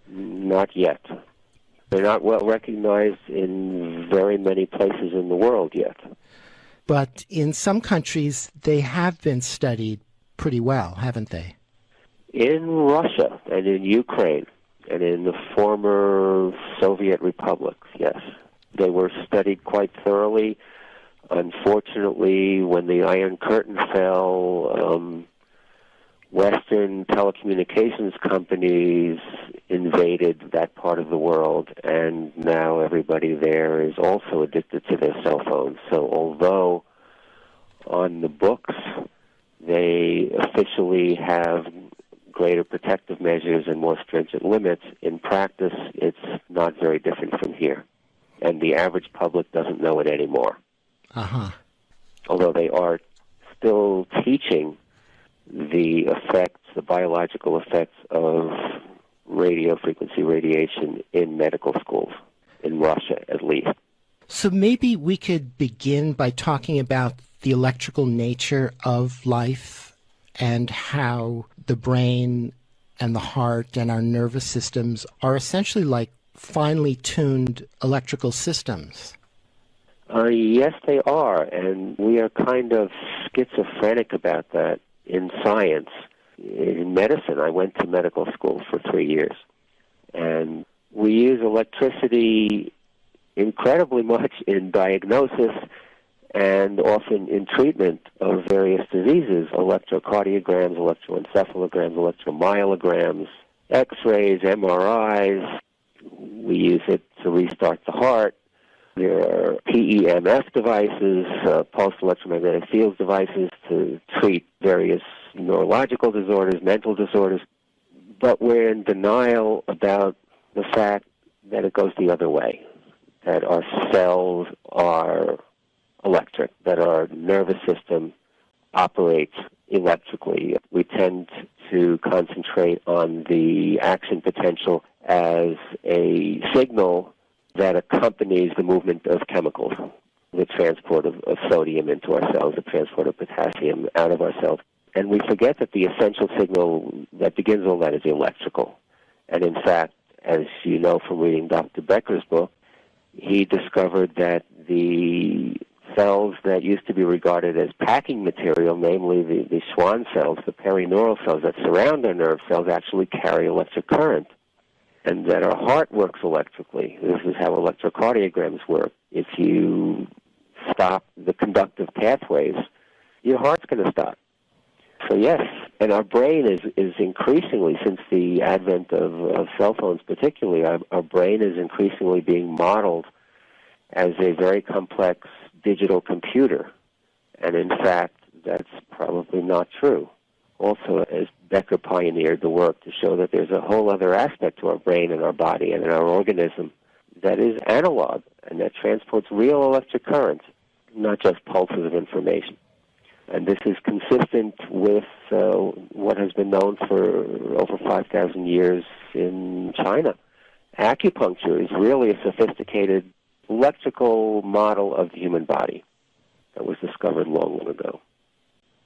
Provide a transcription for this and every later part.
Not yet. They're not well recognized in very many places in the world yet. But in some countries, they have been studied pretty well, haven't they? In Russia and in Ukraine and in the former Soviet republics, yes. They were studied quite thoroughly. Unfortunately, when the Iron Curtain fell, Western telecommunications companies invaded that part of the world, and now everybody there is also addicted to their cell phones. So although on the books they officially have greater protective measures and more stringent limits, in practice it's not very different from here. And the average public doesn't know it anymore. Although they are still teaching the effects, the biological effects of radio frequency radiation in medical schools, in Russia at least. So maybe we could begin by talking about the electrical nature of life and how the brain and the heart and our nervous systems are essentially like finely tuned electrical systems. Yes, they are, and we are kind of schizophrenic about that in science. In medicine, I went to medical school for 3 years, and we use electricity incredibly much in diagnosis and often in treatment of various diseases, electrocardiograms, electroencephalograms, electromyograms, X-rays, MRIs. We use it to restart the heart. There are PEMF devices, pulsed electromagnetic fields devices to treat various neurological disorders, mental disorders. But we're in denial about the fact that it goes the other way, that our cells are electric, that our nervous system operates electrically. We tend to concentrate on the action potential as a signal that accompanies the movement of chemicals, the transport of sodium into our cells, the transport of potassium out of our cells. And we forget that the essential signal that begins all that is electrical. And in fact, as you know from reading Dr. Becker's book, he discovered that the cells that used to be regarded as packing material, namely the Schwann cells, the perineural cells that surround our nerve cells, actually carry electric current. And that our heart works electrically. This is how electrocardiograms work. If you stop the conductive pathways, your heart's going to stop. So yes, and our brain is increasingly, since the advent of cell phones particularly, our brain is increasingly being modeled as a very complex digital computer. And in fact, that's probably not true. Also, as Becker pioneered the work to show that there's a whole other aspect to our brain and our body and in our organism that is analog and that transports real electric currents, not just pulses of information. And this is consistent with what has been known for over 5,000 years in China. Acupuncture is really a sophisticated electrical model of the human body that was discovered long, long ago.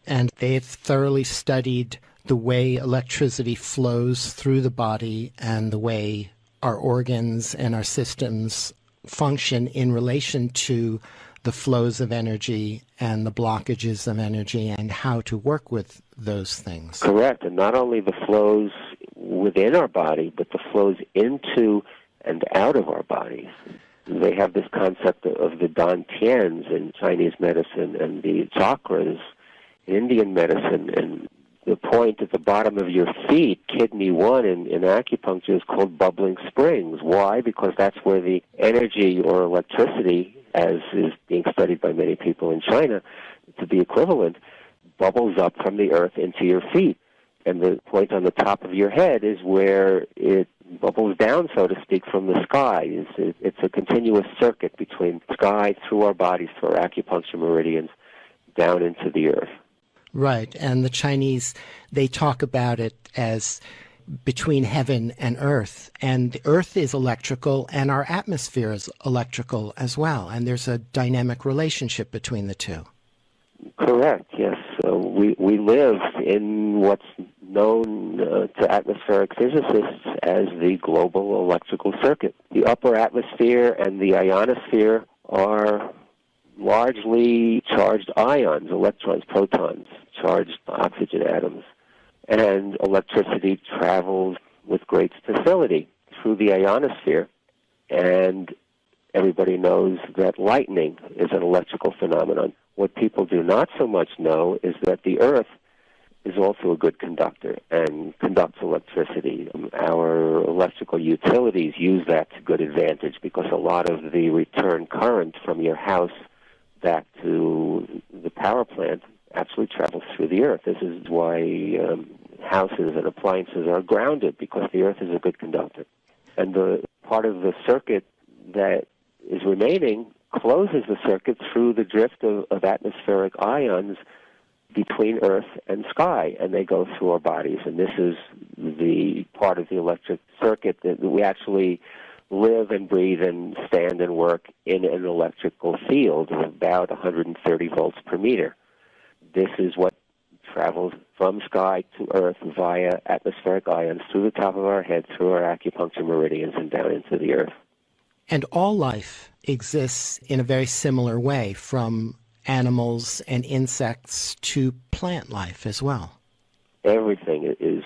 And they've thoroughly studied the way electricity flows through the body and the way our organs and our systems function in relation to the flows of energy and the blockages of energy and how to work with those things. Correct. And not only the flows within our body, but the flows into and out of our bodies. They have this concept of the dantians in Chinese medicine and the chakras in Indian medicine, and the point at the bottom of your feet, kidney 1 in acupuncture, is called bubbling springs. Why? Because that's where the energy or electricity, as is being studied by many people in China, to be equivalent, bubbles up from the earth into your feet. And the point on the top of your head is where it bubbles down, so to speak, from the sky. It's a continuous circuit between sky, through our bodies, through our acupuncture meridians, down into the earth. Right, and the Chinese, they talk about it as between heaven and earth, and the earth is electrical and our atmosphere is electrical as well, and there's a dynamic relationship between the two. Correct, yes. So we live in what's known to atmospheric physicists as the global electrical circuit. The upper atmosphere and the ionosphere are largely charged ions, electrons, protons, charged oxygen atoms. And electricity travels with great facility through the ionosphere. And everybody knows that lightning is an electrical phenomenon. What people do not so much know is that the Earth is also a good conductor and conducts electricity. Our electrical utilities use that to good advantage because a lot of the return current from your house back to the power plant actually travels through the Earth. This is why houses and appliances are grounded, because the Earth is a good conductor. And the part of the circuit that is remaining closes the circuit through the drift of atmospheric ions between Earth and sky, and they go through our bodies. And this is the part of the electric circuit that we actually live and breathe and stand and work in an electrical field of about 130 volts per meter. This is what travels from sky to Earth via atmospheric ions through the top of our head, through our acupuncture meridians, and down into the Earth. And all life exists in a very similar way, from animals and insects to plant life as well. Everything is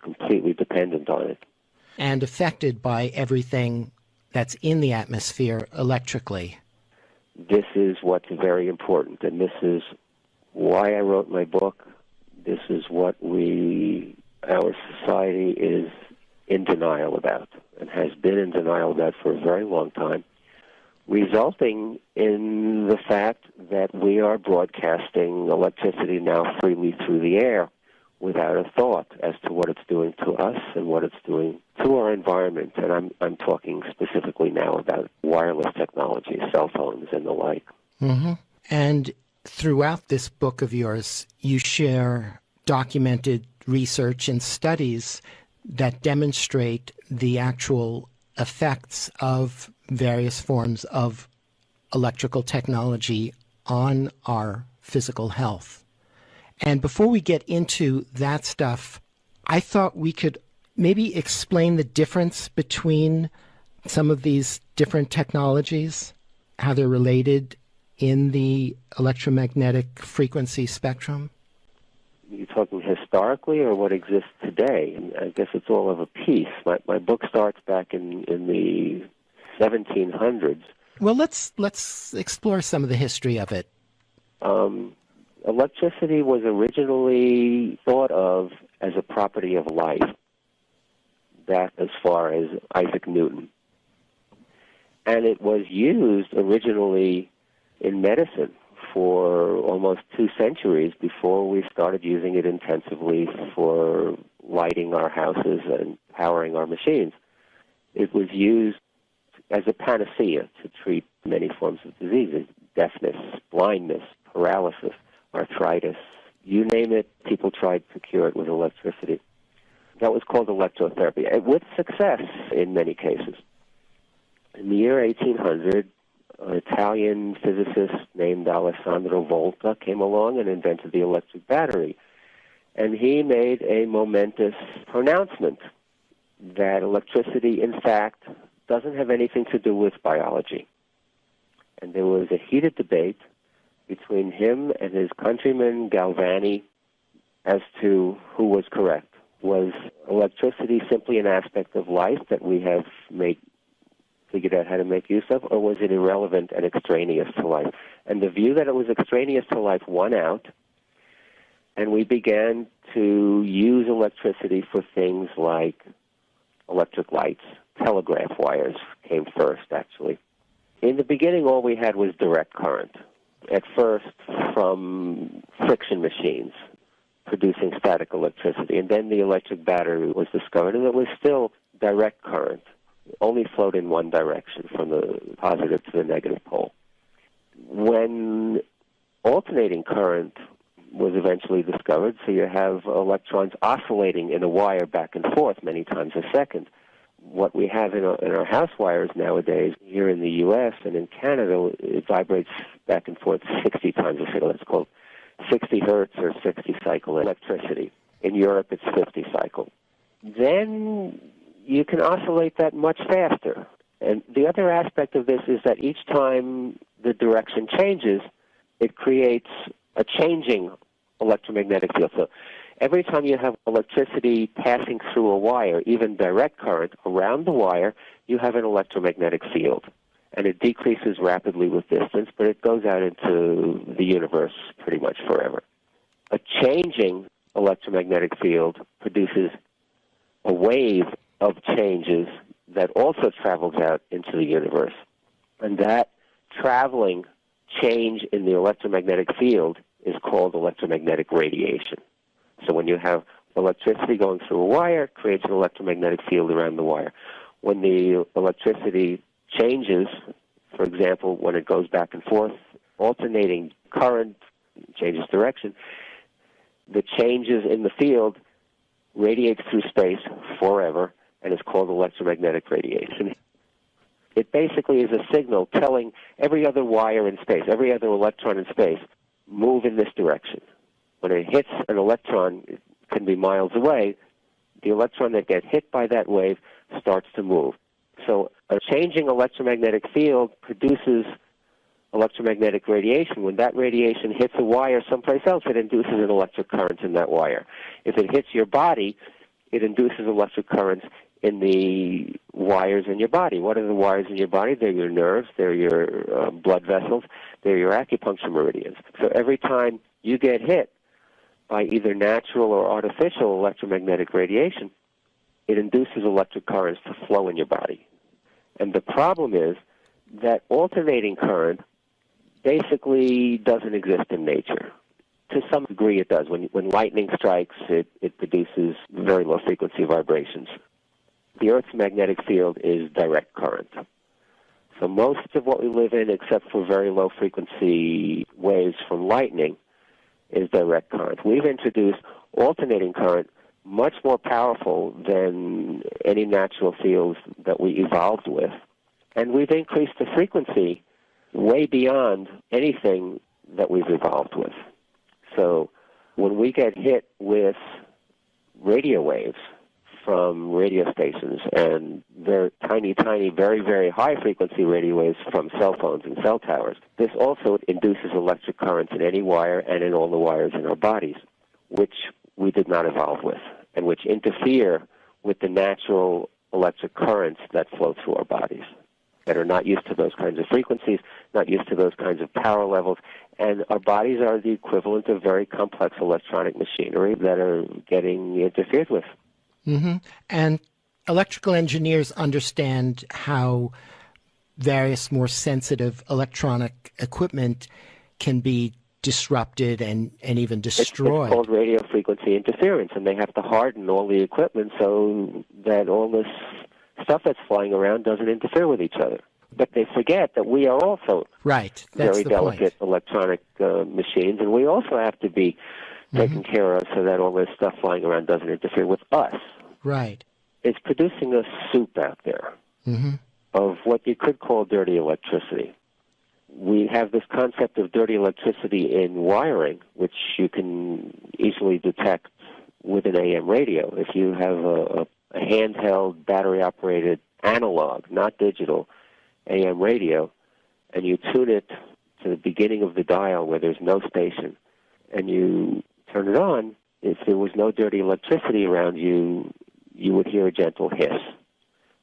completely dependent on it. And affected by everything that's in the atmosphere electrically. This is what's very important, and this is why I wrote my book. This is what our society is in denial about, and has been in denial about for a very long time, resulting in the fact that we are broadcasting electricity now freely through the air without a thought as to what it's doing to us and what it's doing to our environment. And I'm talking specifically now about wireless technology, cell phones and the like. Mm-hmm. And throughout this book of yours, you share documented research and studies that demonstrate the actual effects of various forms of electrical technology on our physical health. And before we get into that stuff, I thought we could maybe explain the difference between some of these different technologies, how they're related in the electromagnetic frequency spectrum. You're talking historically or what exists today? And I guess it's all of a piece. My book starts back in the 1700s. Well, let's explore some of the history of it. Electricity was originally thought of as a property of light, that as far as Isaac Newton. And it was used originally in medicine for almost 2 centuries before we started using it intensively for lighting our houses and powering our machines. It was used as a panacea to treat many forms of diseases: deafness, blindness, paralysis, arthritis. You name it, people tried to cure it with electricity. That was called electrotherapy, with success in many cases. In the year 1800, an Italian physicist named Alessandro Volta came along and invented the electric battery. And he made a momentous pronouncement that electricity, in fact, doesn't have anything to do with biology. And there was a heated debate between him and his countryman Galvani as to who was correct. Was electricity simply an aspect of life that we have figured out how to make use of, or was it irrelevant and extraneous to life? And the view that it was extraneous to life won out, and we began to use electricity for things like electric lights. Telegraph wires came first, actually. In the beginning, all we had was direct current, at first from friction machines producing static electricity, and then the electric battery was discovered, and it was still direct current. It only flowed in one direction, from the positive to the negative pole. When alternating current was eventually discovered, so you have electrons oscillating in a wire back and forth many times a second. What we have in our house wires nowadays, here in the U.S. and in Canada, it vibrates back and forth 60 times a second. It's called 60 hertz or 60 cycle electricity. In Europe, it's 50 cycles. Then you can oscillate that much faster. And the other aspect of this is that each time the direction changes, it creates a changing electromagnetic field. So every time you have electricity passing through a wire, even direct current around the wire, you have an electromagnetic field. And it decreases rapidly with distance, but it goes out into the universe pretty much forever. A changing electromagnetic field produces a wave of changes that also travels out into the universe. And that traveling change in the electromagnetic field is called electromagnetic radiation. So when you have electricity going through a wire, it creates an electromagnetic field around the wire. When the electricity changes, for example, when it goes back and forth, alternating current changes direction, the changes in the field radiates through space forever, and it's called electromagnetic radiation. It basically is a signal telling every other wire in space, every other electron in space, move in this direction. When it hits an electron, it can be miles away, the electron that gets hit by that wave starts to move. So a changing electromagnetic field produces electromagnetic radiation. When that radiation hits a wire someplace else, it induces an electric current in that wire. If it hits your body, it induces electric currents in the wires in your body. What are the wires in your body? They're your nerves, they're your blood vessels, they're your acupuncture meridians. So every time you get hit by either natural or artificial electromagnetic radiation, it induces electric currents to flow in your body. And the problem is that alternating current basically doesn't exist in nature. To some degree it does. When lightning strikes, it produces very low frequency vibrations. The Earth's magnetic field is direct current. So most of what we live in, except for very low frequency waves from lightning, is direct current. We've introduced alternating current, much more powerful than any natural fields that we evolved with. And we've increased the frequency way beyond anything that we've evolved with. So when we get hit with radio waves from radio stations and they're tiny, very, very high frequency radio waves from cell phones and cell towers, this also induces electric currents in any wire and in all the wires in our bodies, which we did not evolve with, and which interfere with the natural electric currents that flow through our bodies, that are not used to those kinds of frequencies, not used to those kinds of power levels, and our bodies are the equivalent of very complex electronic machinery that are getting interfered with. Mm-hmm. And electrical engineers understand how various more sensitive electronic equipment can be disrupted and even destroyed. It's called radio frequency interference, and they have to harden all the equipment so that all this stuff that's flying around doesn't interfere with each other. But they forget that we are also very delicate electronic machines, and we also have to be taken care of so that all this stuff flying around doesn't interfere with us. Right. It's producing a soup out there of what you could call dirty electricity. We have this concept of dirty electricity in wiring, which you can easily detect with an AM radio. If you have a handheld, battery-operated, analog, not digital, AM radio, and you tune it to the beginning of the dial where there's no station, and you turn it on, if there was no dirty electricity around you, you would hear a gentle hiss.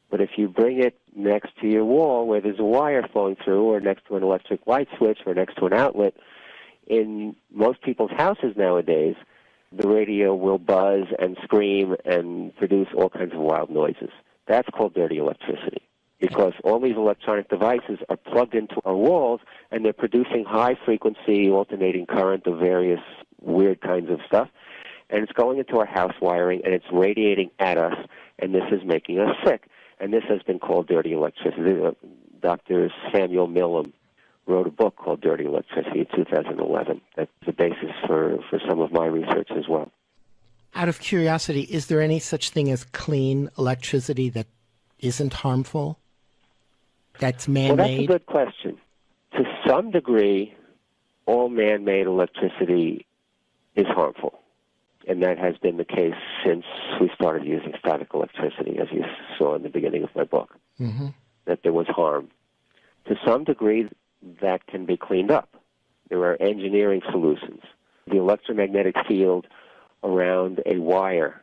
But if you bring it next to your wall where there's a wire flowing through, or next to an electric light switch, or next to an outlet, in most people's houses nowadays, the radio will buzz and scream and produce all kinds of wild noises. That's called dirty electricity, because all these electronic devices are plugged into our walls, and they're producing high-frequency alternating current of various weird kinds of stuff, and it's going into our house wiring, and it's radiating at us, and this is making us sick. And this has been called dirty electricity. Dr. Samuel Millam wrote a book called Dirty Electricity in 2011. That's the basis for some of my research as well. Out of curiosity, is there any such thing as clean electricity that isn't harmful? That's man-made? Well, that's a good question. To some degree, all man-made electricity is harmful. And that has been the case since we started using static electricity, as you saw in the beginning of my book, that there was harm. To some degree, that can be cleaned up. There are engineering solutions. The electromagnetic field around a wire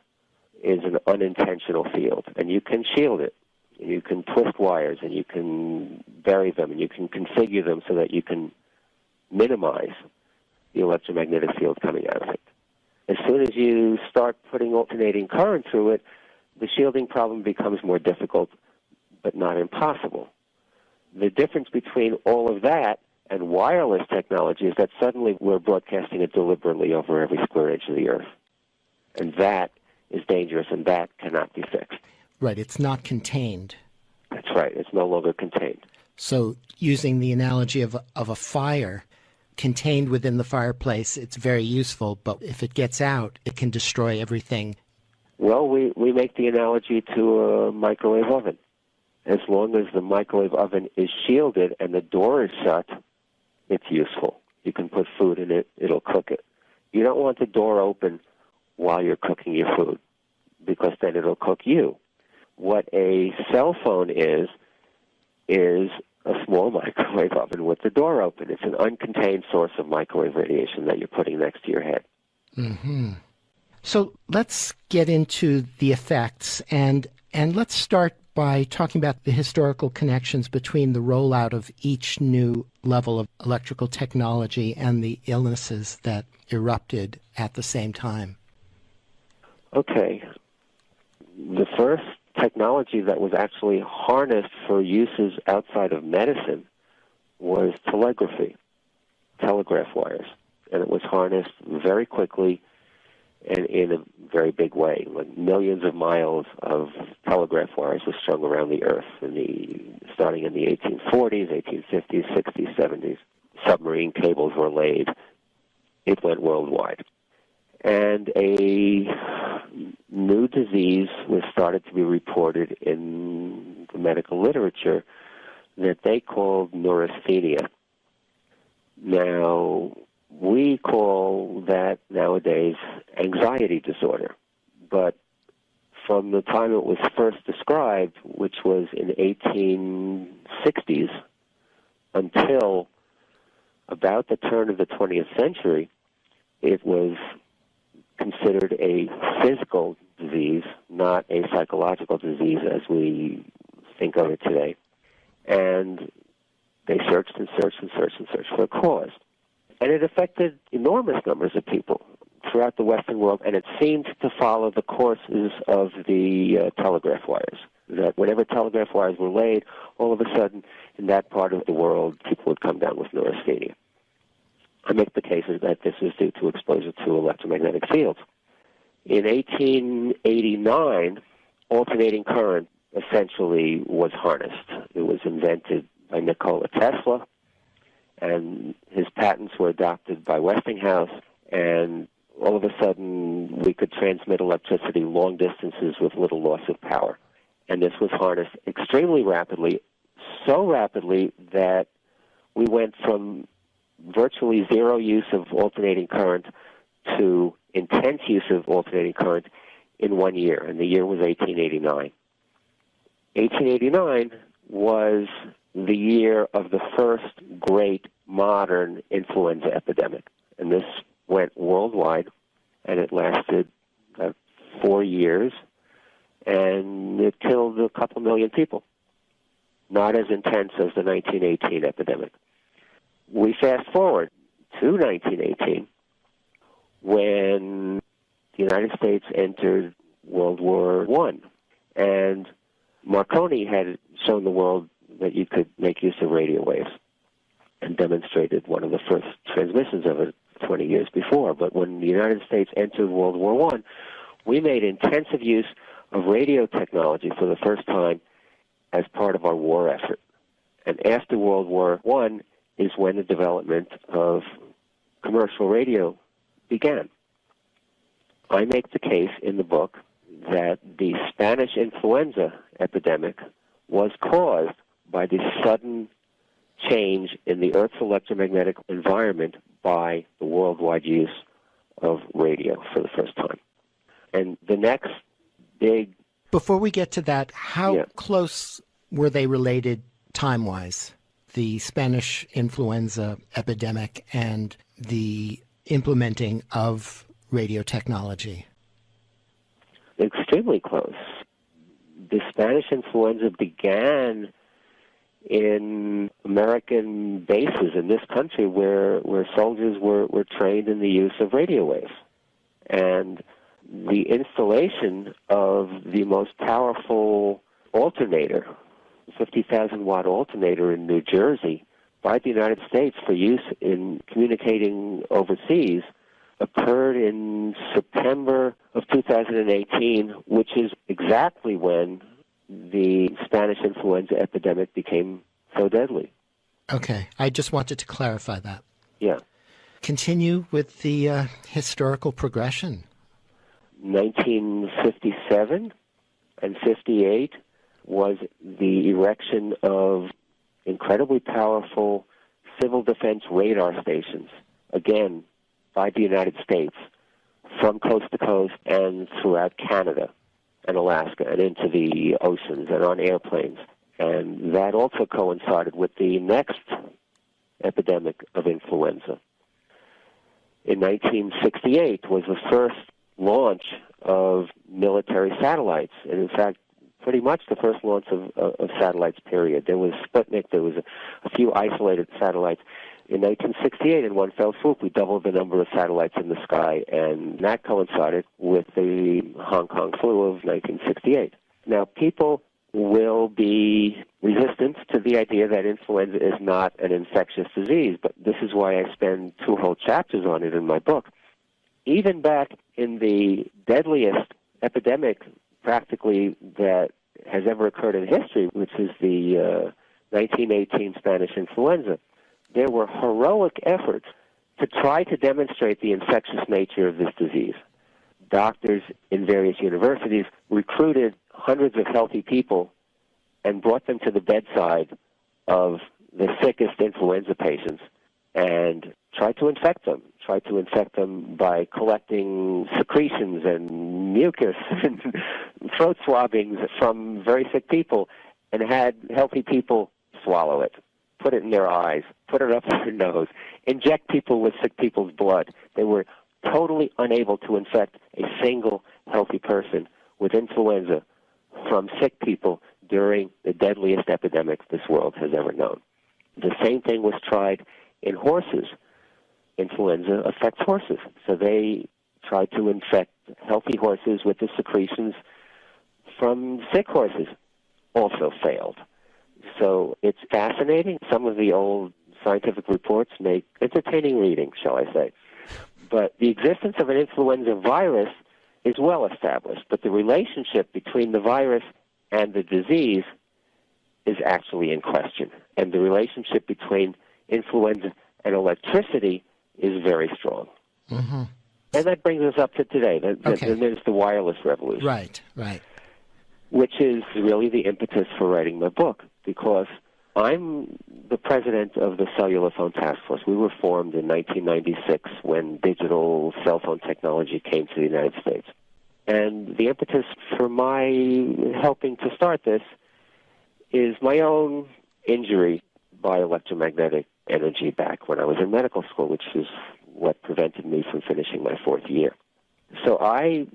is an unintentional field, and you can shield it. You can twist wires, and you can bury them, and you can configure them so that you can minimize the electromagnetic field coming out of it. As soon as you start putting alternating current through it, the shielding problem becomes more difficult, but not impossible. The difference between all of that and wireless technology is that suddenly we're broadcasting it deliberately over every square inch of the Earth. And that is dangerous, and that cannot be fixed. Right, it's not contained. That's right, it's no longer contained. So using the analogy of a fire, contained within the fireplace, it's very useful, but if it gets out, it can destroy everything. Well, we make the analogy to a microwave oven. As long as the microwave oven is shielded and the door is shut, it's useful. You can put food in it, it'll cook it. You don't want the door open while you're cooking your food, because then it'll cook you. What a cell phone is a small microwave oven with the door open. It's an uncontained source of microwave radiation that you're putting next to your head. So let's get into the effects, and let's start by talking about the historical connections between the rollout of each new level of electrical technology and the illnesses that erupted at the same time. Okay. The first technology that was actually harnessed for uses outside of medicine was telegraphy, telegraph wires. And it was harnessed very quickly and in a very big way. Like millions of miles of telegraph wires were strung around the Earth starting in the 1840s, 1850s, 60s, 70s. Submarine cables were laid. It went worldwide. And a new disease was started to be reported in the medical literature that they called neurasthenia. Now, we call that nowadays anxiety disorder, but from the time it was first described, which was in the 1860s, until about the turn of the 20th century, it was considered a physical disease, not a psychological disease as we think of it today. And they searched and searched and searched and searched for a cause. And it affected enormous numbers of people throughout the Western world, and it seemed to follow the courses of the telegraph wires, that whenever telegraph wires were laid, all of a sudden, in that part of the world, people would come down with neurasthenia. I make the case that this is due to exposure to electromagnetic fields. In 1889, alternating current essentially was harnessed. It was invented by Nikola Tesla, and his patents were adopted by Westinghouse, and all of a sudden we could transmit electricity long distances with little loss of power. And this was harnessed extremely rapidly, so rapidly that we went from virtually zero use of alternating current to intense use of alternating current in 1 year, and the year was 1889. 1889 was the year of the first great modern influenza epidemic, and this went worldwide, and it lasted 4 years, and it killed a couple million people. Not as intense as the 1918 epidemic. We fast forward to 1918, when the United States entered World War I, and Marconi had shown the world that you could make use of radio waves and demonstrated one of the first transmissions of it 20 years before. But when the United States entered World War I, we made intensive use of radio technology for the first time as part of our war effort. And after World War I is when the development of commercial radio began. I make the case in the book that the Spanish influenza epidemic was caused by the sudden change in the Earth's electromagnetic environment by the worldwide use of radio for the first time. And the next big... Before we get to that, how close were they related time-wise? The Spanish influenza epidemic and the implementing of radio technology? Extremely close. The Spanish influenza began in American bases in this country where soldiers were trained in the use of radio waves. And the installation of the most powerful alternator, 50,000-watt alternator in New Jersey by the United States for use in communicating overseas occurred in September of 2018, which is exactly when the Spanish influenza epidemic became so deadly. Okay. I just wanted to clarify that. Yeah. Continue with the historical progression. 1957 and 58 was the erection of incredibly powerful civil defense radar stations, again, by the United States, from coast to coast and throughout Canada and Alaska and into the oceans and on airplanes. And that also coincided with the next epidemic of influenza. In 1968 was the first launch of military satellites, and in fact, pretty much the first launch of satellites, period. There was Sputnik, there was a few isolated satellites. In 1968, in one fell swoop, we doubled the number of satellites in the sky, and that coincided with the Hong Kong flu of 1968. Now, people will be resistant to the idea that influenza is not an infectious disease, but this is why I spend 2 whole chapters on it in my book. Even back in the deadliest epidemic, practically, that has ever occurred in history, which is the 1918 Spanish influenza, there were heroic efforts to try to demonstrate the infectious nature of this disease. Doctors in various universities recruited hundreds of healthy people and brought them to the bedside of the sickest influenza patients and tried to infect them by collecting secretions and mucus and throat swabbings from very sick people, and had healthy people swallow it, put it in their eyes, put it up their nose, inject people with sick people's blood. They were totally unable to infect a single healthy person with influenza from sick people during the deadliest epidemic this world has ever known. The same thing was tried in horses. Influenza affects horses, so they tried to infect healthy horses with the secretions from sick horses. Also failed. So it's fascinating. Some of the old scientific reports make entertaining reading, shall I say. But the existence of an influenza virus is well established, but the relationship between the virus and the disease is actually in question. And the relationship between influenza and electricity is very strong. Mm-hmm. And that brings us up to today. Then there's the wireless revolution. Right. Which is really the impetus for writing my book, because I'm the president of the Cellular Phone Task Force. We were formed in 1996 when digital cell phone technology came to the United States. And the impetus for my helping to start this is my own injury by electromagnetic energy back when I was in medical school, which is what prevented me from finishing my 4th year. So I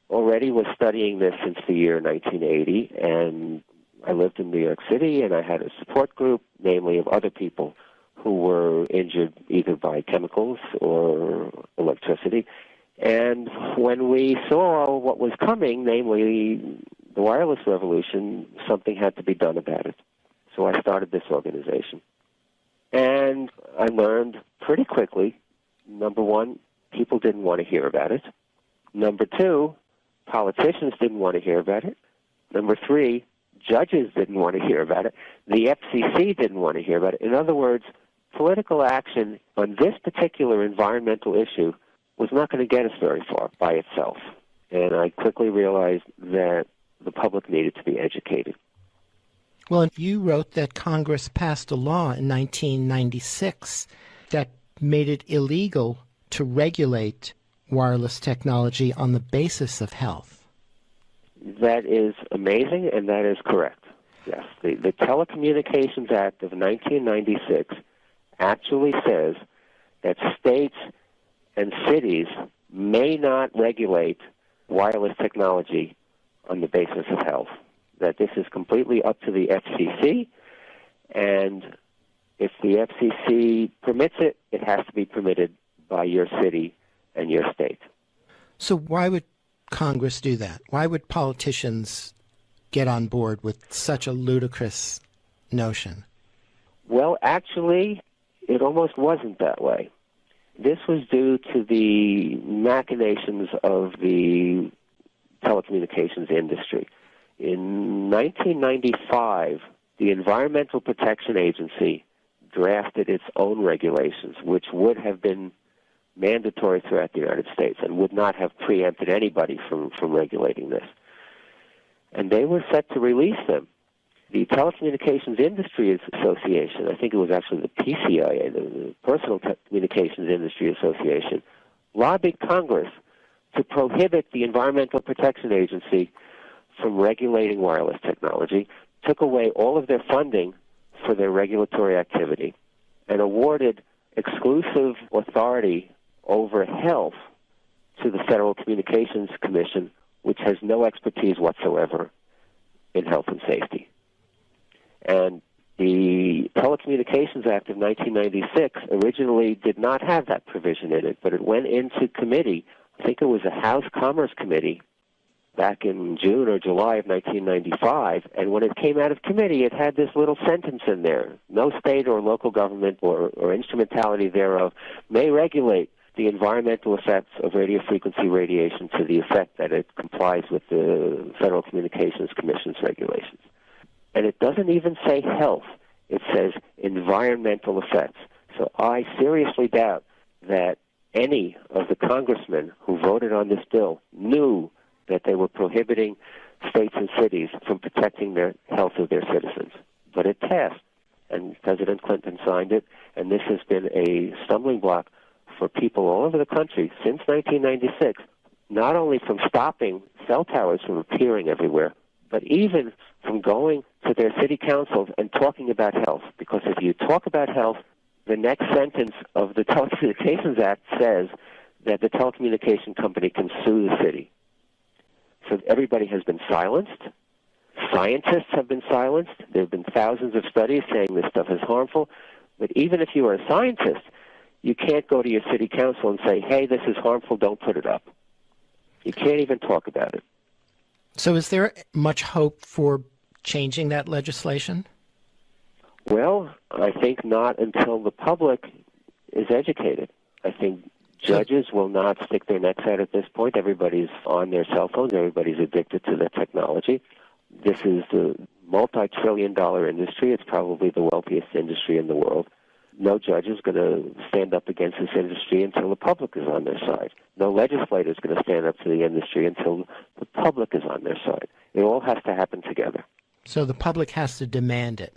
already was studying this since the year 1980, and I lived in New York City, and I had a support group, namely of other people who were injured either by chemicals or electricity. And when we saw what was coming, namely the wireless revolution, something had to be done about it. So I started this organization. And I learned pretty quickly, number one, people didn't want to hear about it. Number two, politicians didn't want to hear about it. Number three, judges didn't want to hear about it. The FCC didn't want to hear about it. In other words, political action on this particular environmental issue was not going to get us very far by itself. And I quickly realized that the public needed to be educated. Well, you wrote that Congress passed a law in 1996 that made it illegal to regulate wireless technology on the basis of health. That is amazing, and that is correct. Yes, the Telecommunications Act of 1996 actually says that states and cities may not regulate wireless technology on the basis of health, that this is completely up to the FCC, and if the FCC permits it, it has to be permitted by your city and your state. So why would Congress do that? Why would politicians get on board with such a ludicrous notion? Well, actually, it almost wasn't that way. This was due to the machinations of the telecommunications industry. In 1995, the Environmental Protection Agency drafted its own regulations, which would have been mandatory throughout the United States and would not have preempted anybody from regulating this. And they were set to release them. The Telecommunications Industry Association, I think it was actually the PCIA, the Personal Communications Industry Association, lobbied Congress to prohibit the Environmental Protection Agency from regulating wireless technology, took away all of their funding for their regulatory activity, and awarded exclusive authority over health to the Federal Communications Commission, which has no expertise whatsoever in health and safety. And the Telecommunications Act of 1996 originally did not have that provision in it, but it went into committee. I think it was a House Commerce Committee back in June or July of 1995, and when it came out of committee, it had this little sentence in there: no state or local government or instrumentality thereof may regulate the environmental effects of radio frequency radiation to the effect that it complies with the Federal Communications Commission's regulations. And it doesn't even say health. It says environmental effects. So I seriously doubt that any of the congressmen who voted on this bill knew that they were prohibiting states and cities from protecting the health of their citizens. But it passed, and President Clinton signed it, and this has been a stumbling block for people all over the country since 1996, not only from stopping cell towers from appearing everywhere, but even from going to their city councils and talking about health. Because if you talk about health, the next sentence of the Telecommunications Act says that the telecommunication company can sue the city. So everybody has been silenced. Scientists have been silenced. There have been thousands of studies saying this stuff is harmful. But even if you are a scientist, you can't go to your city council and say, hey, this is harmful, don't put it up. You can't even talk about it. So is there much hope for changing that legislation? Well, I think not until the public is educated. I think judges will not stick their necks out at this point. Everybody's on their cell phones. Everybody's addicted to the technology. This is the multi-trillion-dollar industry. It's probably the wealthiest industry in the world. No judge is going to stand up against this industry until the public is on their side. No legislator is going to stand up to the industry until the public is on their side. It all has to happen together. So the public has to demand it.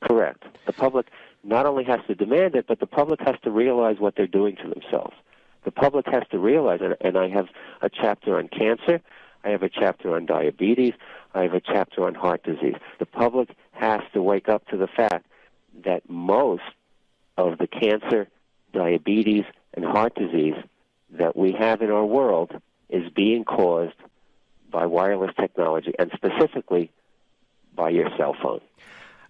Correct. The public not only has to demand it, but the public has to realize what they're doing to themselves. The public has to realize, and I have a chapter on cancer, I have a chapter on diabetes, I have a chapter on heart disease. The public has to wake up to the fact that most of the cancer, diabetes, and heart disease that we have in our world is being caused by wireless technology, and specifically by your cell phone.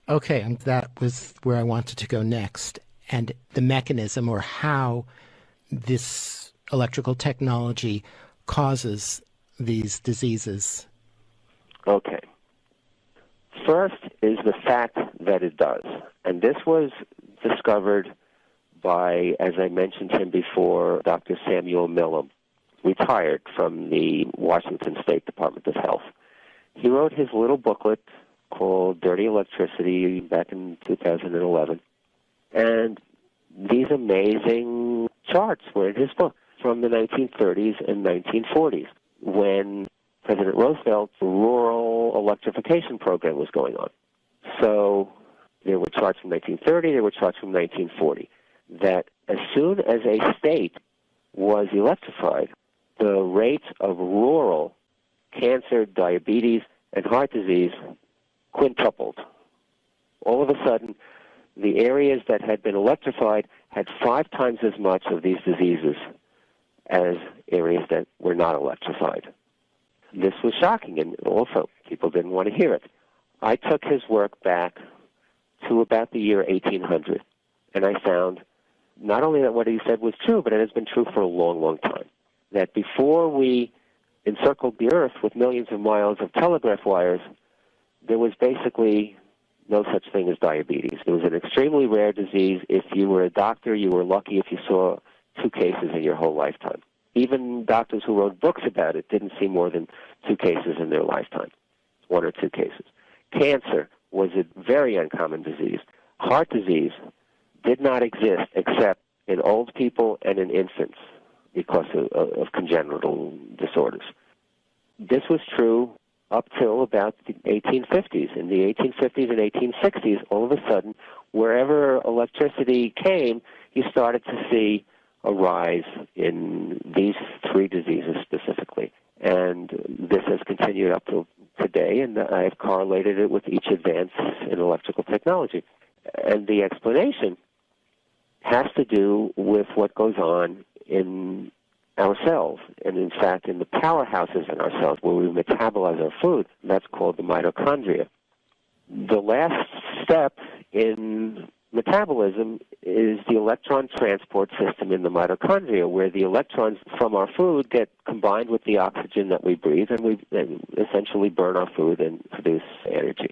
Okay, and that was where I wanted to go next. And the mechanism, or how this electrical technology causes these diseases. Okay. First is the fact that it does. And this was discovered by, as I mentioned him before, Dr. Samuel Millam, retired from the Washington State Department of Health. He wrote his little booklet called Dirty Electricity back in 2011. And these amazing charts were in his book from the 1930s and 1940s, when President Roosevelt's rural electrification program was going on. So there were charts from 1930, there were charts from 1940, that as soon as a state was electrified, the rates of rural cancer, diabetes, and heart disease quintupled. All of a sudden, the areas that had been electrified had 5 times as much of these diseases as areas that were not electrified. This was shocking, and also people didn't want to hear it. I took his work back to about the year 1800, and I found not only that what he said was true, but it has been true for a long, long time. That before we encircled the Earth with millions of miles of telegraph wires, there was basically no such thing as diabetes. It was an extremely rare disease. If you were a doctor, you were lucky if you saw 2 cases in your whole lifetime. Even doctors who wrote books about it didn't see more than 2 cases in their lifetime, 1 or 2 cases. Cancer was a very uncommon disease. Heart disease did not exist except in old people and in infants because of congenital disorders. This was true up till about the 1850s. In the 1850s and 1860s, all of a sudden, wherever electricity came, you started to see a rise in these 3 diseases specifically. And this has continued up to today, and I have correlated it with each advance in electrical technology. And the explanation has to do with what goes on in our cells, and in fact in the powerhouses in our cells where we metabolize our food. That's called the mitochondria. The last step in metabolism is the electron transport system in the mitochondria, where the electrons from our food get combined with the oxygen that we breathe, and we essentially burn our food and produce energy.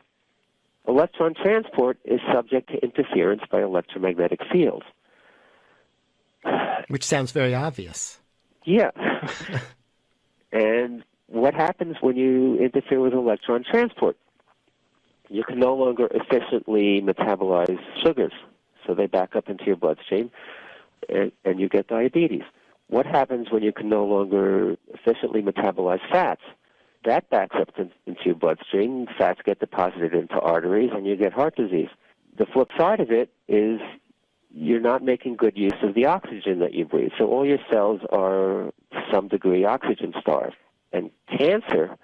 Electron transport is subject to interference by electromagnetic fields. Which sounds very obvious. Yeah. And what happens when you interfere with electron transport? You can no longer efficiently metabolize sugars, so they back up into your bloodstream, and you get diabetes. What happens when you can no longer efficiently metabolize fats? That backs up into your bloodstream, fats get deposited into arteries, and you get heart disease. The flip side of it is you're not making good use of the oxygen that you breathe. So all your cells are, to some degree, oxygen starved. And cancer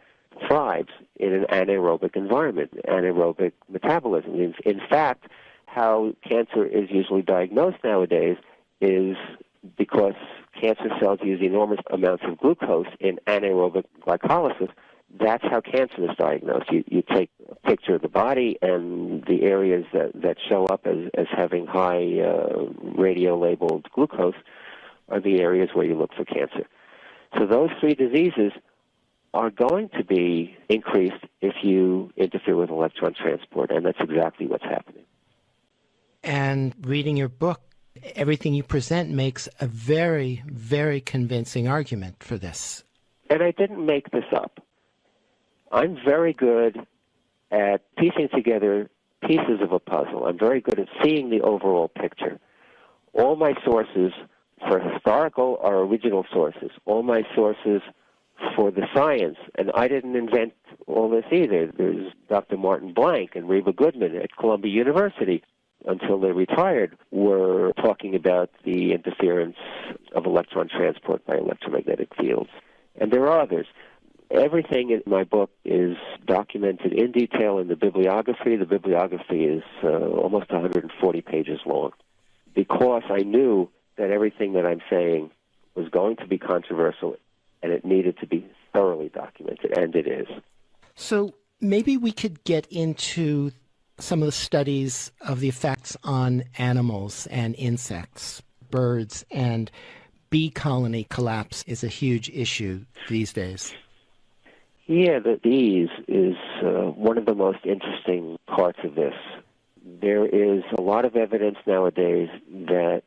thrives in an anaerobic environment, anaerobic metabolism. In fact, how cancer is usually diagnosed nowadays is because cancer cells use enormous amounts of glucose in anaerobic glycolysis. That's how cancer is diagnosed. You take a picture of the body, and the areas that show up as having high radio-labeled glucose are the areas where you look for cancer. So those 3 diseases are going to be increased if you interfere with electron transport, and that's exactly what's happening. And reading your book, everything you present makes a very, very convincing argument for this. And I didn't make this up. I'm very good at piecing together pieces of a puzzle. I'm very good at seeing the overall picture. All my sources for historical are original sources. All my sources for the science, and I didn't invent all this either. There's Dr. Martin Blank and Reba Goodman at Columbia University, until they retired, were talking about the interference of electron transport by electromagnetic fields. And there are others. Everything in my book is documented in detail in the bibliography. The bibliography is almost 140 pages long, because I knew that everything that I'm saying was going to be controversial, and it needed to be thoroughly documented, and it is. So maybe we could get into some of the studies of the effects on animals and insects, birds, and bee colony collapse is a huge issue these days. Yeah, the bees is one of the most interesting parts of this. There is a lot of evidence nowadays that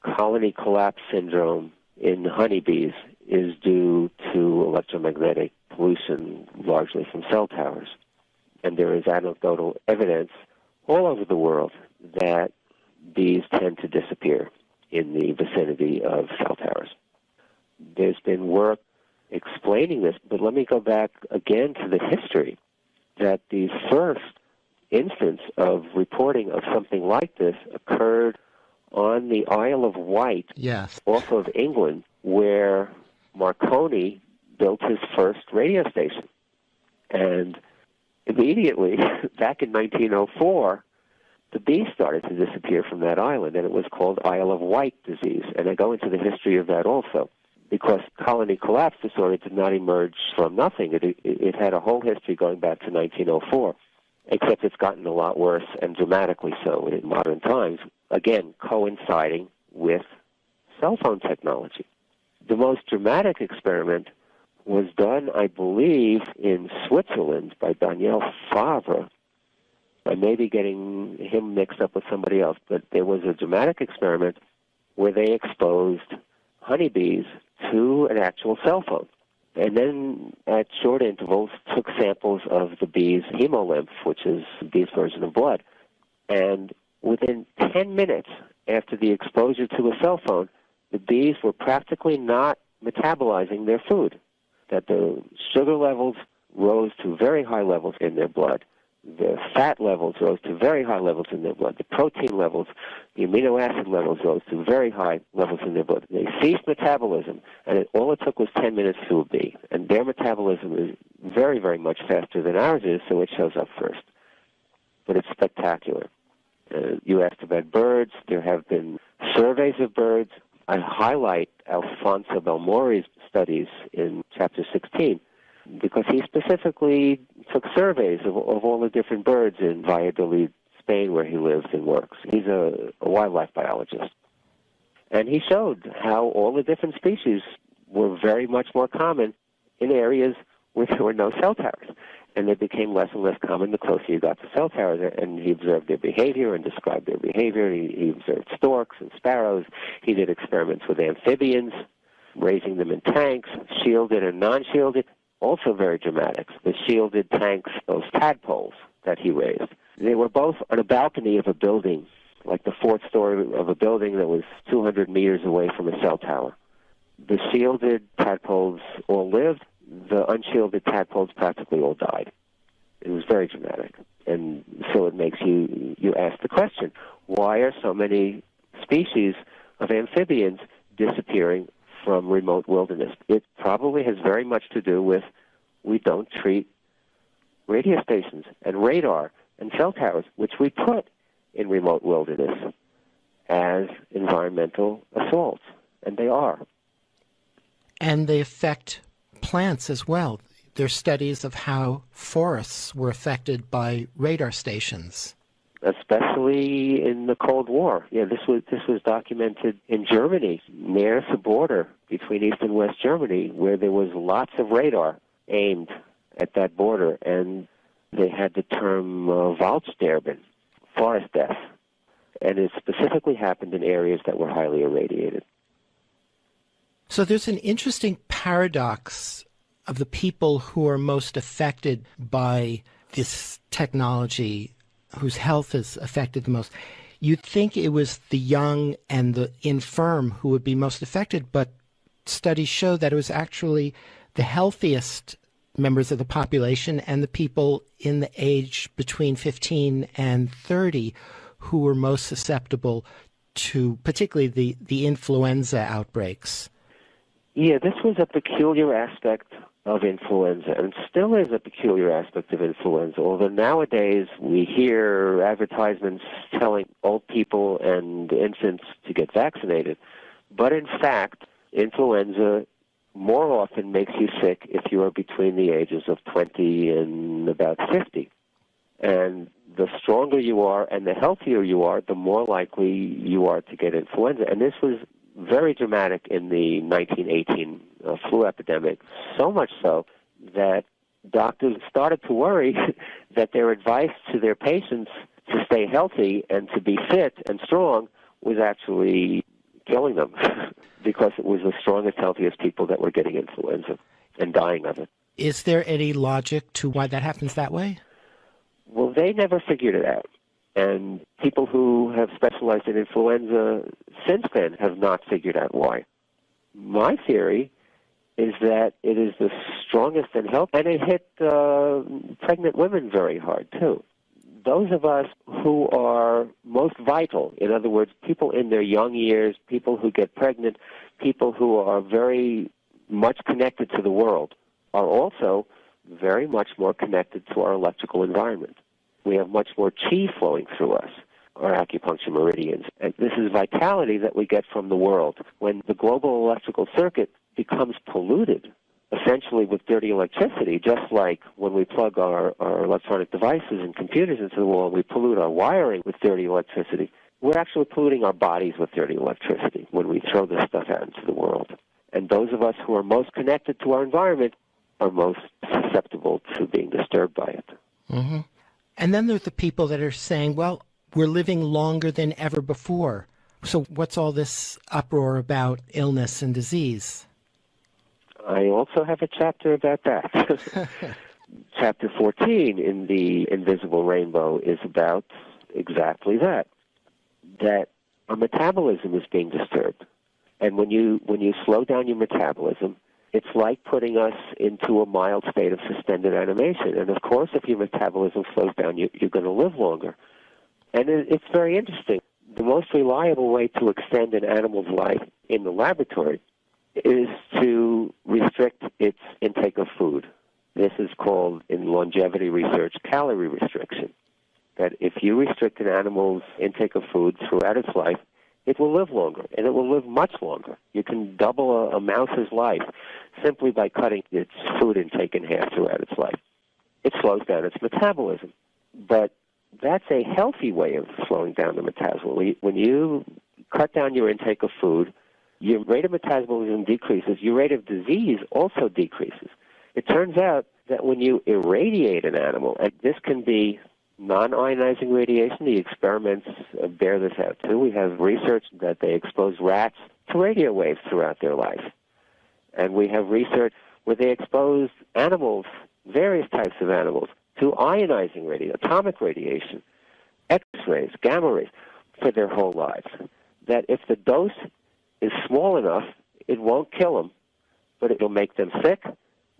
colony collapse syndrome in honeybees is due to electromagnetic pollution, largely from cell towers. And there is anecdotal evidence all over the world that bees tend to disappear in the vicinity of cell towers. There's been work explaining this, but let me go back again to the history, that the first instance of reporting of something like this occurred on the Isle of Wight, yes, off of England, where Marconi built his first radio station. And immediately, back in 1904, the bees started to disappear from that island, and it was called Isle of Wight disease. And I go into the history of that also, because colony collapse disorder did not emerge from nothing. It had a whole history going back to 1904, except it's gotten a lot worse, and dramatically so in modern times, again, coinciding with cell phone technology. The most dramatic experiment was done, I believe, in Switzerland by Daniel Favre. I may be getting him mixed up with somebody else, but there was a dramatic experiment where they exposed honeybees to an actual cell phone. And then, at short intervals, took samples of the bees' hemolymph, which is the bees' version of blood. And within 10 minutes after the exposure to a cell phone, the bees were practically not metabolizing their food. That the sugar levels rose to very high levels in their blood. The fat levels rose to very high levels in their blood. The protein levels, the amino acid levels rose to very high levels in their blood. They ceased metabolism, and all it took was 10 minutes to a bee. And their metabolism is very, very much faster than ours is, so it shows up first. But it's spectacular. You asked about birds. There have been surveys of birds. I highlight Alfonso Belmori's studies in Chapter 16, because he specifically took surveys of all the different birds in Valladolid, Spain, where he lives and works. He's a wildlife biologist. And he showed how all the different species were very much more common in areas where there were no cell towers. And they became less and less common the closer you got to cell towers. And he observed their behavior and described their behavior. He observed storks and sparrows. He did experiments with amphibians, raising them in tanks, shielded and non-shielded. Also very dramatic. The shielded tanks, those tadpoles that he raised, they were both on a balcony of a building, like the fourth story of a building that was 200 meters away from a cell tower. The shielded tadpoles all lived. The unshielded tadpoles practically all died. It was very dramatic. And so it makes you ask the question, why are so many species of amphibians disappearing from remote wilderness? It probably has very much to do with we don't treat radio stations and radar and cell towers, which we put in remote wilderness, as environmental assaults, and they are. And they affect plants as well. There are studies of how forests were affected by radar stations. Especially in the Cold War. Yeah, this was documented in Germany, near the border between East and West Germany, where there was lots of radar aimed at that border, and they had the term Waldsterben, forest death, and it specifically happened in areas that were highly irradiated. So there's an interesting paradox of the people who are most affected by this technology, whose health is affected the most. You'd think it was the young and the infirm who would be most affected, but studies show that it was actually the healthiest members of the population and the people in the age between 15 and 30 who were most susceptible to particularly the influenza outbreaks. Yeah, this was a peculiar aspect of influenza, and still is a peculiar aspect of influenza, although nowadays we hear advertisements telling old people and infants to get vaccinated. But in fact, influenza more often makes you sick if you are between the ages of 20 and about 50. And the stronger you are and the healthier you are, the more likely you are to get influenza. And this was very dramatic in the 1918 flu epidemic, so much so that doctors started to worry that their advice to their patients to stay healthy and to be fit and strong was actually killing them because it was the strongest, healthiest people that were getting influenza and dying of it. Is there any logic to why that happens that way? Well, they never figured it out. And people who have specialized in influenza since then have not figured out why. My theory is that it is the strongest and healthiest, and it hit pregnant women very hard, too. those of us who are most vital, in other words, people in their young years, people who get pregnant, people who are very much connected to the world, are also very much more connected to our electrical environment. We have much more chi flowing through us, our acupuncture meridians. And this is vitality that we get from the world. When the global electrical circuit becomes polluted, essentially with dirty electricity, just like when we plug our electronic devices and computers into the wall, we pollute our wiring with dirty electricity. We're actually polluting our bodies with dirty electricity when we throw this stuff out into the world. And those of us who are most connected to our environment are most susceptible to being disturbed by it. Mm-hmm. And then there's the people that are saying, well, we're living longer than ever before. So what's all this uproar about illness and disease? I also have a chapter about that. Chapter 14 in the Invisible Rainbow is about exactly that, that our metabolism is being disturbed. And when you slow down your metabolism, it's like putting us into a mild state of suspended animation. And of course, if your metabolism slows down, you're going to live longer. And it's very interesting. The most reliable way to extend an animal's life in the laboratory is to restrict its intake of food. This is called, in longevity research, calorie restriction. That if you restrict an animal's intake of food throughout its life, it will live longer, and it will live much longer. You can double a mouse's life simply by cutting its food intake in half throughout its life. It slows down its metabolism. But that's a healthy way of slowing down the metabolism. When you cut down your intake of food, your rate of metabolism decreases, your rate of disease also decreases. It turns out that when you irradiate an animal, and this can be non-ionizing radiation, the experiments bear this out too. We have research that they expose rats to radio waves throughout their life. And we have research where they expose animals, various types of animals, to ionizing radiation, atomic radiation, X-rays, gamma rays, for their whole lives. That if the dose is small enough, it won't kill them, but it will make them sick,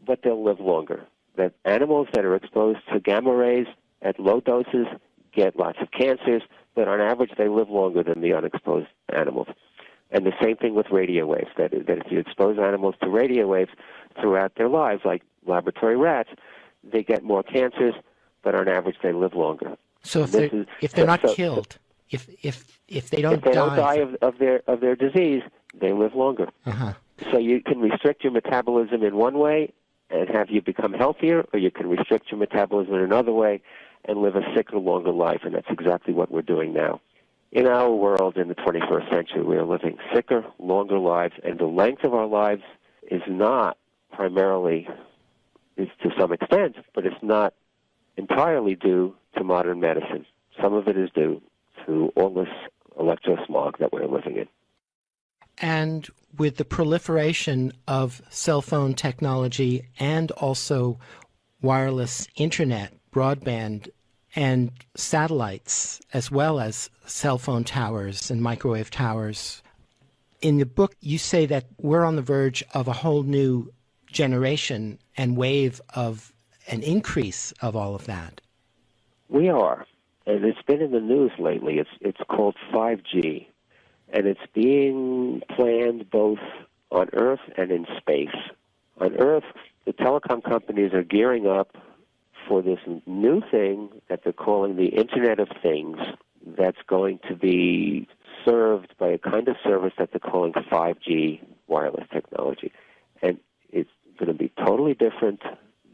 but they'll live longer. That animals that are exposed to gamma rays at low doses get lots of cancers, but on average they live longer than the unexposed animals. And the same thing with radio waves, that if you expose animals to radio waves throughout their lives, like laboratory rats, they get more cancers, but on average they live longer. So if they're not killed, if they don't die of their disease, they live longer. Uh-huh. So you can restrict your metabolism in one way and have you become healthier, or you can restrict your metabolism in another way and live a sicker, longer life, and that's exactly what we're doing now. In our world in the 21st century, we are living sicker, longer lives, and the length of our lives is not primarily, is to some extent, but it's not entirely due to modern medicine. Some of it is due to all this electrosmog that we're living in. And with the proliferation of cell phone technology and also wireless internet, broadband, and satellites, as well as cell phone towers and microwave towers, in the book you say that we're on the verge of a whole new generation and wave of an increase of all of that. We are, and it's been in the news lately. It's called 5G. And it's being planned both on Earth and in space. On Earth, the telecom companies are gearing up for this new thing that they're calling the Internet of Things, that's going to be served by a kind of service that they're calling 5G wireless technology. And it's going to be totally different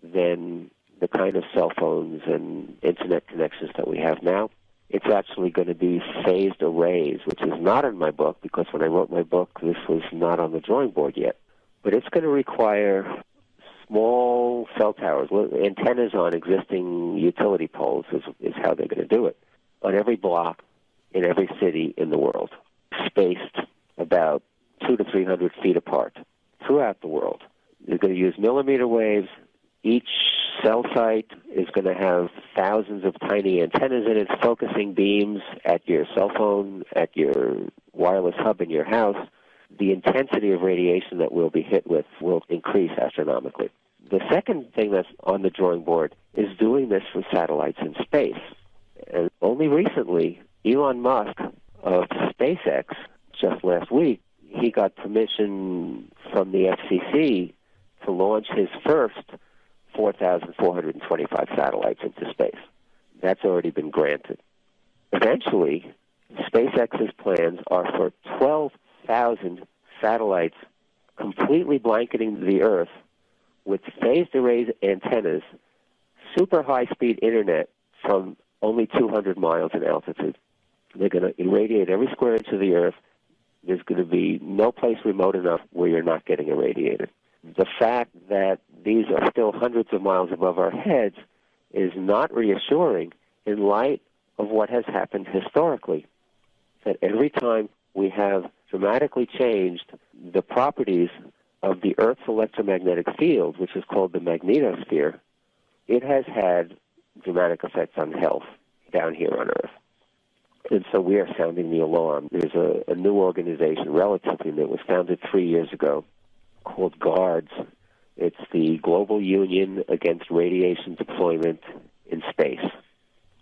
than the kind of cell phones and Internet connections that we have now. It's actually going to be phased arrays, which is not in my book, because when I wrote my book, this was not on the drawing board yet. But it's going to require small cell towers, antennas on existing utility poles is how they're going to do it, on every block in every city in the world, spaced about 200 to 300 feet apart throughout the world. They're going to use millimeter waves. Each cell site is going to have thousands of tiny antennas in it, focusing beams at your cell phone, at your wireless hub in your house. The intensity of radiation that we'll be hit with will increase astronomically. The second thing that's on the drawing board is doing this for satellites in space. only recently, Elon Musk of SpaceX, just last week, he got permission from the FCC to launch his first 4,425 satellites into space. That's already been granted. Eventually, SpaceX's plans are for 12,000 satellites completely blanketing the Earth with phased array antennas, super high-speed internet from only 200 miles in altitude. They're going to irradiate every square inch of the Earth. There's going to be no place remote enough where you're not getting irradiated. The fact that these are still hundreds of miles above our heads is not reassuring in light of what has happened historically. That every time we have dramatically changed the properties of the Earth's electromagnetic field, which is called the magnetosphere, it has had dramatic effects on health down here on Earth. And so we are sounding the alarm. There's a new organization, relatively new, it was founded 3 years ago, called GUARDS. It's the Global Union Against Radiation Deployment in Space.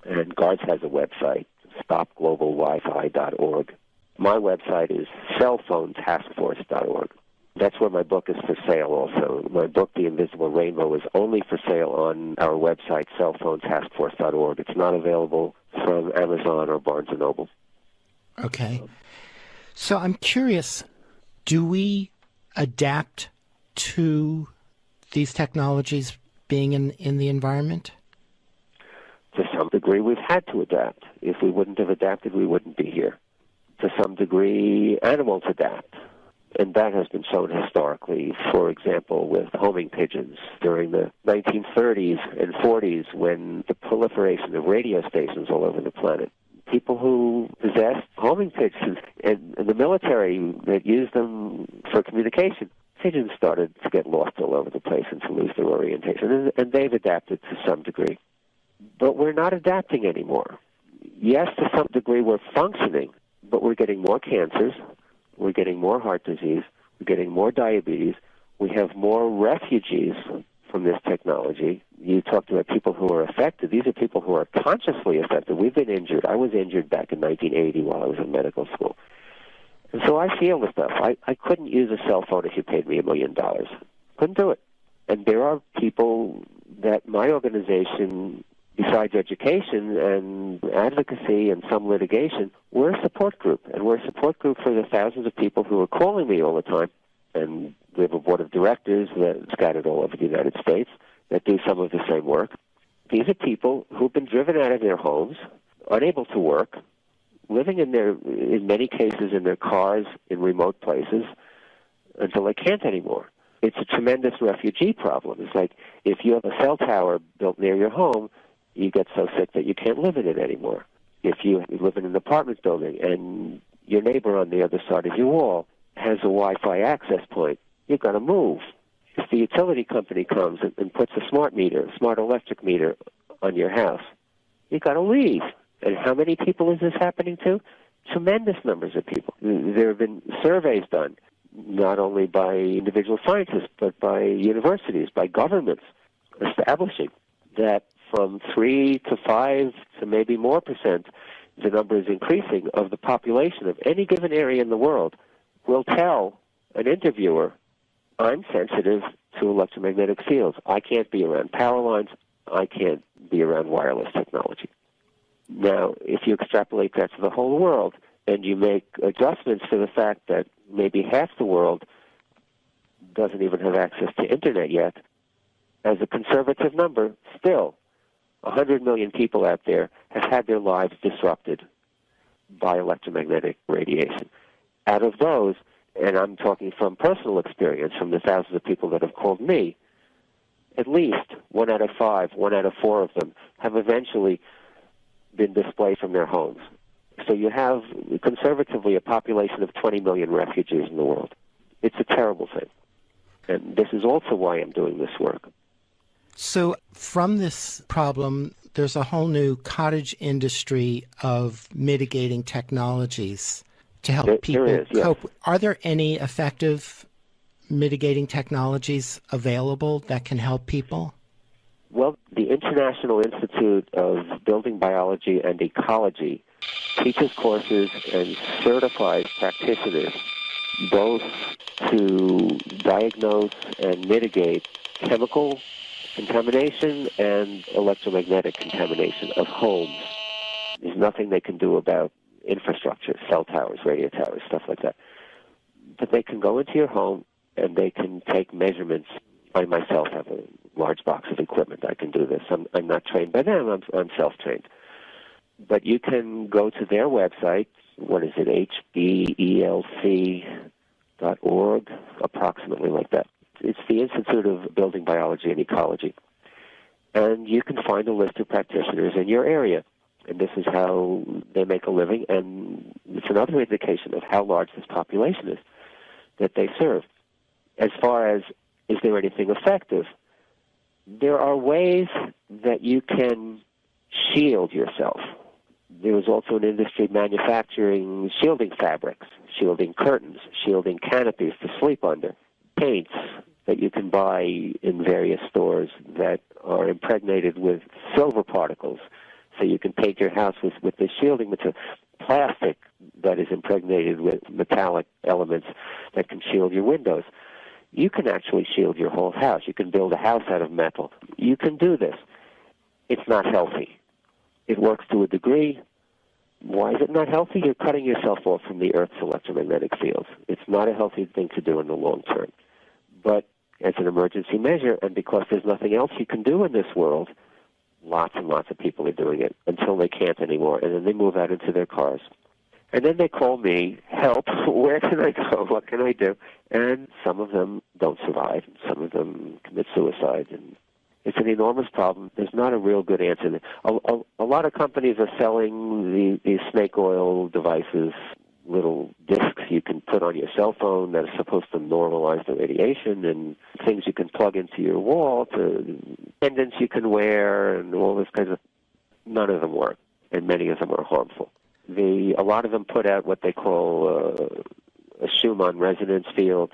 And GUARDS has a website, stopglobalwifi.org. My website is cellphonetaskforce.org. That's where my book is for sale also. My book, The Invisible Rainbow, is only for sale on our website, cellphonetaskforce.org. It's not available from Amazon or Barnes & Noble. Okay. So I'm curious, do we adapt to these technologies being in the environment? To some degree, we've had to adapt. If we wouldn't have adapted, we wouldn't be here. To some degree, animals adapt. And that has been shown historically, for example, with homing pigeons during the 1930s and 40s when the proliferation of radio stations all over the planet. People who possessed homing pigeons and the military that used them for communication, pigeons started to get lost all over the place and to lose their orientation. And they've adapted to some degree. But we're not adapting anymore. Yes, to some degree we're functioning, but we're getting more cancers. We're getting more heart disease. We're getting more diabetes. We have more refugees from this technology. You talked about people who are affected. These are people who are consciously affected. We've been injured. I was injured back in 1980 while I was in medical school. And so I feel the stuff. I couldn't use a cell phone if you paid me $1 million. Couldn't do it. And there are people that my organization, besides education and advocacy and some litigation, we're a support group. And we're a support group for the thousands of people who are calling me all the time. And we have a board of directors that scattered all over the United States that do some of the same work. These are people who've been driven out of their homes, unable to work, living in many cases in their cars in remote places until they can't anymore. It's a tremendous refugee problem. It's like if you have a cell tower built near your home, you get so sick that you can't live in it anymore. If you live in an apartment building and your neighbor on the other side of your wall has a Wi-Fi access point, you've got to move. If the utility company comes and puts a smart electric meter on your house, you've got to leave. And how many people is this happening to? Tremendous numbers of people. There have been surveys done, not only by individual scientists, but by universities, by governments, establishing that from 3 to 5 to maybe more %, the number is increasing of the population of any given area in the world will tell an interviewer, I'm sensitive to electromagnetic fields. I can't be around power lines. I can't be around wireless technology. Now, if you extrapolate that to the whole world and you make adjustments to the fact that maybe half the world doesn't even have access to internet yet, as a conservative number, still 100 million people out there have had their lives disrupted by electromagnetic radiation. Out of those, and I'm talking from personal experience, from the thousands of people that have called me, at least 1 out of 5, 1 out of 4 of them have eventually been displaced from their homes. So you have, conservatively, a population of 20 million refugees in the world. It's a terrible thing. And this is also why I'm doing this work. So from this problem, there's a whole new cottage industry of mitigating technologies to help people cope. Yes. Are there any effective mitigating technologies available that can help people? Well, the International Institute of Building Biology and Ecology teaches courses and certifies practitioners both to diagnose and mitigate chemical contamination and electromagnetic contamination of homes. There's nothing they can do about infrastructure, cell towers, radio towers, stuff like that. But they can go into your home and they can take measurements. I myself have a large box of equipment. I can do this. I'm not trained by them. I'm self-trained. But you can go to their website. What is it? hbelc.org, approximately like that. It's the Institute of Building Biology and Ecology. And you can find a list of practitioners in your area. And this is how they make a living. And it's another indication of how large this population is that they serve. As far as, is there anything effective? There are ways that you can shield yourself. There is also an industry manufacturing shielding fabrics, shielding curtains, shielding canopies to sleep under, paints that you can buy in various stores that are impregnated with silver particles, so you can paint your house with this shielding material, plastic that is impregnated with metallic elements that can shield your windows. You can actually shield your whole house. You can build a house out of metal. You can do this. It's not healthy. It works to a degree. Why is it not healthy? You're cutting yourself off from the Earth's electromagnetic fields. It's not a healthy thing to do in the long term. But as an emergency measure, and because there's nothing else you can do in this world, lots and lots of people are doing it until they can't anymore, and then they move out into their cars. And then they call me, help, where can I go, what can I do? And some of them don't survive, and some of them commit suicide, and it's an enormous problem. There's not a real good answer. A lot of companies are selling these snake oil devices, little discs you can put on your cell phone that are supposed to normalize the radiation, and things you can plug into your wall, to pendants you can wear, and all this kinds of... None of them work, and many of them are harmful. A lot of them put out what they call a Schumann resonance field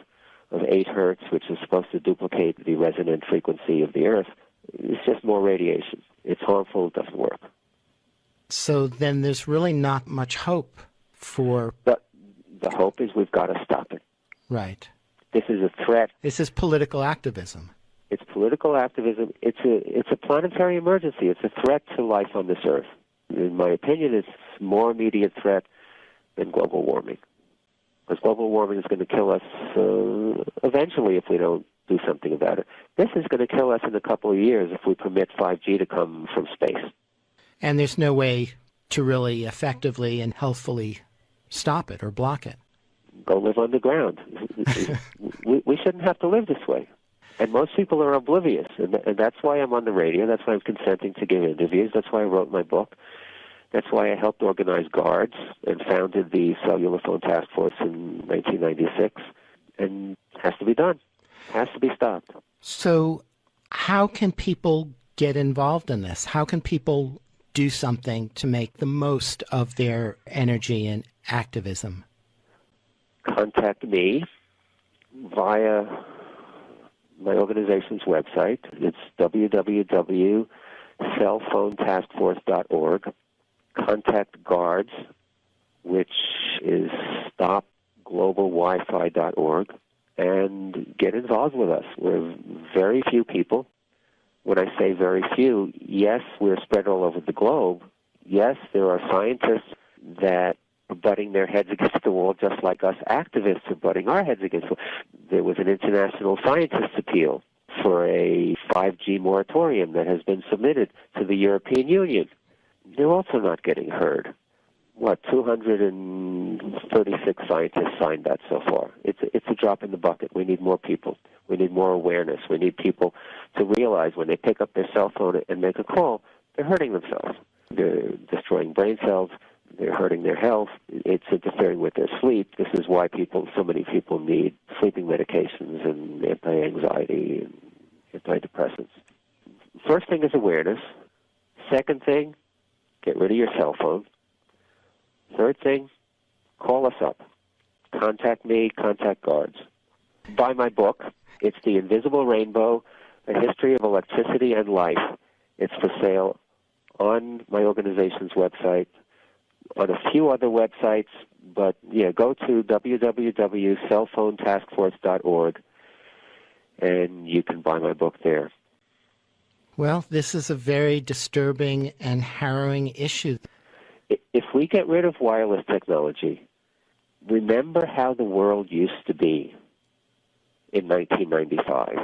of 8 hertz, which is supposed to duplicate the resonant frequency of the Earth. It's just more radiation. It's harmful. It doesn't work. So then there's really not much hope for... But the hope is we've got to stop it. Right. This is a threat. This is political activism. It's political activism. It's a planetary emergency. It's a threat to life on this Earth. In my opinion, it's a more immediate threat than global warming. Because global warming is going to kill us eventually if we don't do something about it. This is going to kill us in a couple of years if we permit 5G to come from space. And there's no way to really effectively and healthfully stop it or block it. Go live underground. we shouldn't have to live this way. And most people are oblivious. And that's why I'm on the radio. That's why I'm consenting to give interviews. That's why I wrote my book. That's why I helped organize GUARDS and founded the Cellular Phone Task Force in 1996. And it has to be done. It has to be stopped. So how can people get involved in this? How can people do something to make the most of their energy and activism? Contact me via my organization's website. It's www.cellphonetaskforce.org. Contact GUARDS, which is stopglobalwifi.org, and get involved with us. We're very few people. When I say very few, yes, we're spread all over the globe. Yes, there are scientists that are butting their heads against the wall just like us activists are butting our heads against the wall. There was an international scientist appeal for a 5G moratorium that has been submitted to the European Union. They're also not getting heard. 236 scientists signed that so far. It's a drop in the bucket. We need more people. We need more awareness. We need people to realize when they pick up their cell phone and make a call, they're hurting themselves. They're destroying brain cells. They're hurting their health. It's interfering with their sleep. This is why so many people need sleeping medications and anti-anxiety and antidepressants. First thing is awareness. Second thing, get rid of your cell phone. Third thing, call us up. Contact me, contact GUARDS. Buy my book. It's The Invisible Rainbow, A History of Electricity and Life. It's for sale on my organization's website, on a few other websites, but yeah, go to www.cellphonetaskforce.org and you can buy my book there. Well, this is a very disturbing and harrowing issue. If we get rid of wireless technology, remember how the world used to be in 1995.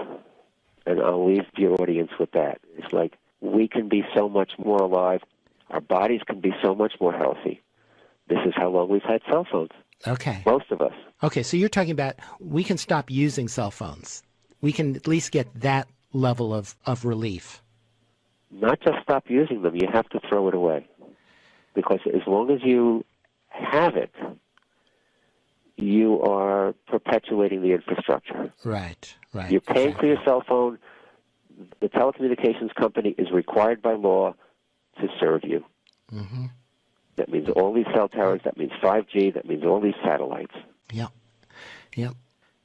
And I'll leave your audience with that. It's like we can be so much more alive. Our bodies can be so much more healthy. This is how long we've had cell phones. Okay. Most of us. Okay, so you're talking about we can stop using cell phones. We can at least get that level of relief. Not just stop using them, you have to throw it away. Because as long as you have it, you are perpetuating the infrastructure. Right, right. You're paying for your cell phone. The telecommunications company is required by law to serve you. Mm-hmm. That means all these cell towers, that means 5G, that means all these satellites. Yep, yep.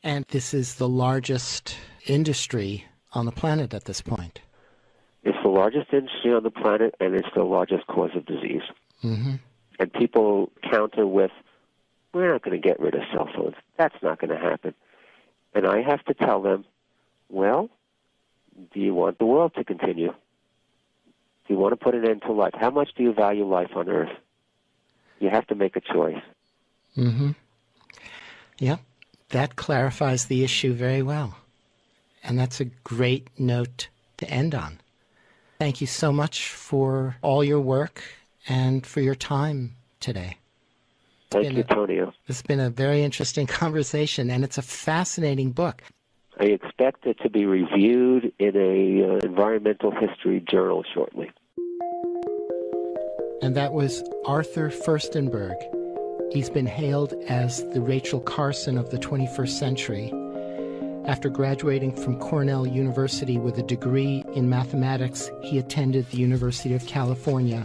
And this is the largest industry on the planet at this point. It's the largest industry on the planet, and it's the largest cause of disease. Mm-hmm. And people counter with, we're not going to get rid of cell phones. That's not going to happen. And I have to tell them, well, do you want the world to continue? Do you want to put an end to life? How much do you value life on Earth? You have to make a choice. Mm-hmm. Yeah, that clarifies the issue very well. And that's a great note to end on. Thank you so much for all your work and for your time today. Thank you, Tonio. It's been a very interesting conversation, and it's a fascinating book. I expect it to be reviewed in a environmental history journal shortly. And that was Arthur Firstenberg. He's been hailed as the Rachel Carson of the 21st century. After graduating from Cornell University with a degree in mathematics, he attended the University of California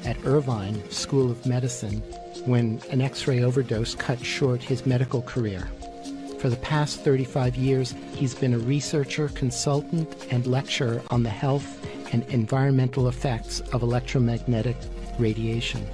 at Irvine School of Medicine when an X-ray overdose cut short his medical career. For the past 35 years, he's been a researcher, consultant, and lecturer on the health and environmental effects of electromagnetic radiation.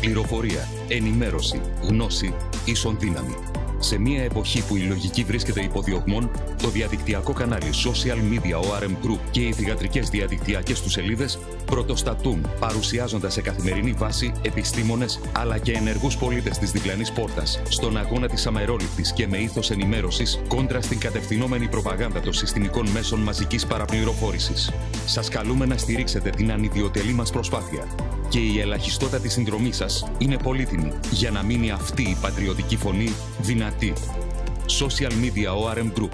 Πληροφορία, ενημέρωση, γνώση, ίσον δύναμη. Σε μια εποχή που η λογική βρίσκεται υποδιωγμών, το διαδικτυακό κανάλι Social Media ORM Group και οι θυγατρικές διαδικτυακές του σελίδες πρωτοστατούν, παρουσιάζοντας σε καθημερινή βάση επιστήμονες αλλά και ενεργούς πολίτες της διπλανής πόρτας στον αγώνα της αμερόληπτης και με ήθος ενημέρωσης κόντρα στην κατευθυνόμενη προπαγάνδα των συστημικών μέσων μαζικής παραπληροφόρησης. Σας καλούμε να στηρίξετε την ανιδιοτελή μας προσπάθεια. Και η ελαχιστότατη συνδρομή σας είναι πολύτιμη για να μείνει αυτή η πατριωτική φωνή δυνατή. Social Media ORM Group.